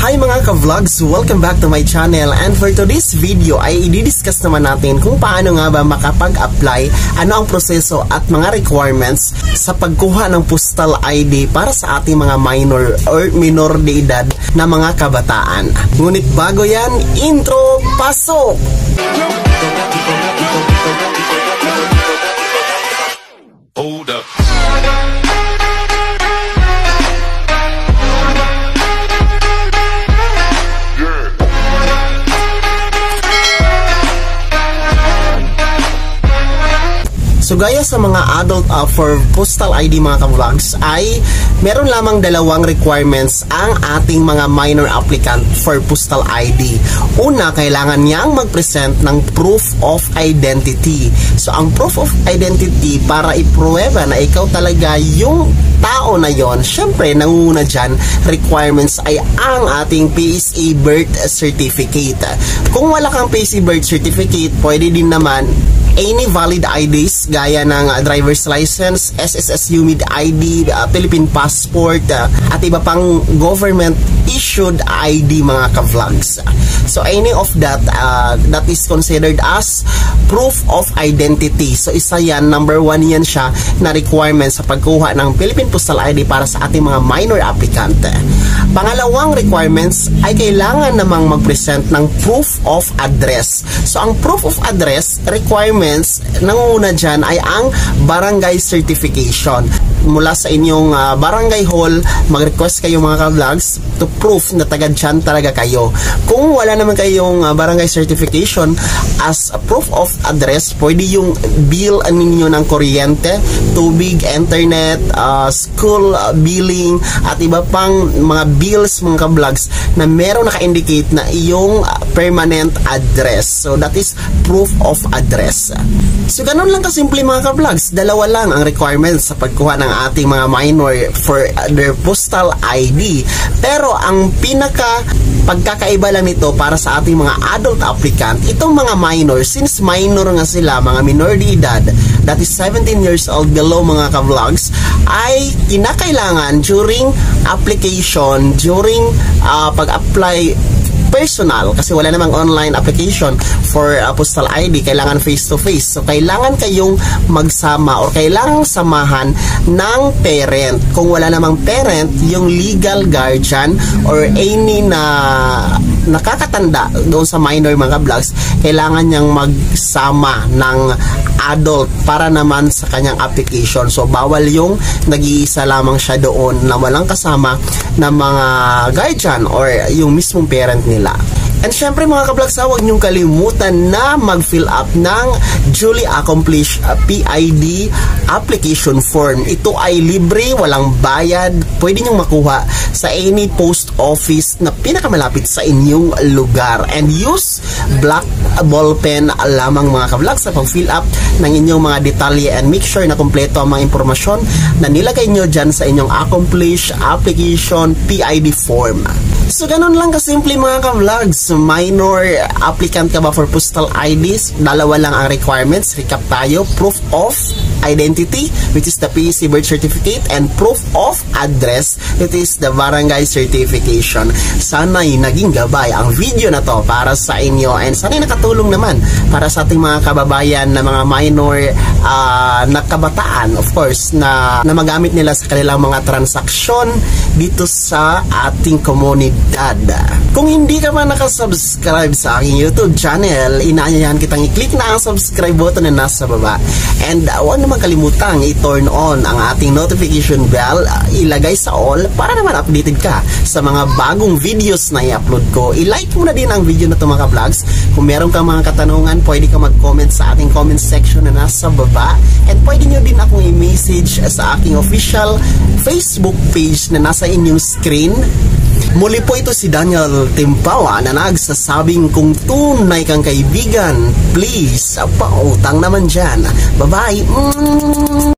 Hi mga ka-vlogs! Welcome back to my channel, and for today's video ay i-discuss naman natin kung paano nga ba makapag-apply, ano ang proseso at mga requirements sa pagkuha ng postal ID para sa ating mga minor or minor de edad na mga kabataan. Ngunit bago yan, intro, pasok! Hold up. So gaya sa mga adult for postal ID mga ka-vlogs ay meron lamang dalawang requirements ang ating mga minor applicant for postal ID. Una, kailangan niyang mag-present ng proof of identity. So ang proof of identity para ipruweba na ikaw talaga yung tao na yon, syempre nanguna dyan requirements ay ang ating PSA birth certificate. Kung wala kang PSA birth certificate, pwede din naman any valid IDs gaya ng driver's license, SSS UMID ID, Philippine passport, at iba pang government issued ID mga ka-vlogs. So any of that that is considered as proof of identity. So isa yan, number 1 yan siya na requirement sa pagkuha ng Philippine Postal ID para sa ating mga minor applicant. Pangalawang requirements ay kailangan namang mag-present ng proof of address. So ang proof of address requirements, nanguna dyan ay ang barangay certification. Mula sa inyong barangay hall, mag-request kayo mga ka-vlogs to proof na taga dyan talaga kayo. Kung wala naman kayong barangay certification, as a proof of address, pwede yung bill ninyo ng kuryente, tubig, internet, school billing, at iba pang mga bills mga ka-vlogs na meron naka-indicate na iyong permanent address. So that is proof of address. So ganun lang kasimple mga ka-vlogs. Dalawa lang ang requirements sa pagkuha ng ating mga minor for their postal ID. Pero ang pinaka pagkakaiba lang nito para sa ating mga adult applicant, itong mga minor, since minor nga sila, mga minor de edad, that is 17 years old below mga ka-vlogs, ay kinakailangan during application, during pag-apply personal, kasi wala namang online application for postal ID, kailangan face-to-face. So, kailangan kayong magsama or kailangan samahan ng parent. Kung wala namang parent, yung legal guardian or any na nakakatanda doon sa minor mga vlogs, kailangan niyang magsama ng adult para naman sa kanyang application. So, bawal yung nag-iisa lamang siya doon na walang kasama na mga guardian or yung mismong parent nila. And syempre mga ka-vlogs, huwag niyong kalimutan na mag-fill up ng duly accomplished PID application form. Ito ay libre, walang bayad, pwede niyong makuha sa any post office na pinakamalapit sa inyong lugar. And use black ball pen lamang mga ka-vlogs sa pag-fill up ng inyong mga detalye, and make sure na kompleto ang mga impormasyon na nilagay nyo dyan sa inyong accomplished application PID form. So ganun lang kasimple mga ka-vlogs. Minor applicant ka ba for postal IDs? Dalawa lang ang requirements. Recap tayo. Proof of identity, which is the PSA birth certificate, and proof of address, which is the barangay certification. Sana'y naging gabay ang video na to para sa inyo, and sana'y nakatulong naman para sa ating mga kababayan na mga minor na kabataan, of course, na magamit nila sa kanilang mga transaksyon dito sa ating komunidad. Kung hindi ka pa nakasubscribe sa aking YouTube channel, inaanyayahan kitang i-click na ang subscribe button na nasa baba. And huwag naman kalimutang i-turn on ang ating notification bell, ilagay sa all para naman updated ka sa mga bagong videos na i-upload ko. I-like mo na din ang video na ito mga vlogs. Kung meron kang mga katanungan, pwede ka mag-comment sa ating comment section na nasa baba. And pwede nyo din akong i-message sa aking official Facebook page na nasa inyong screen. Muli po, ito si Daniel Timpawa na nagsasabing kung tunay kang kaibigan, please, pautang naman dyan. Bye-bye!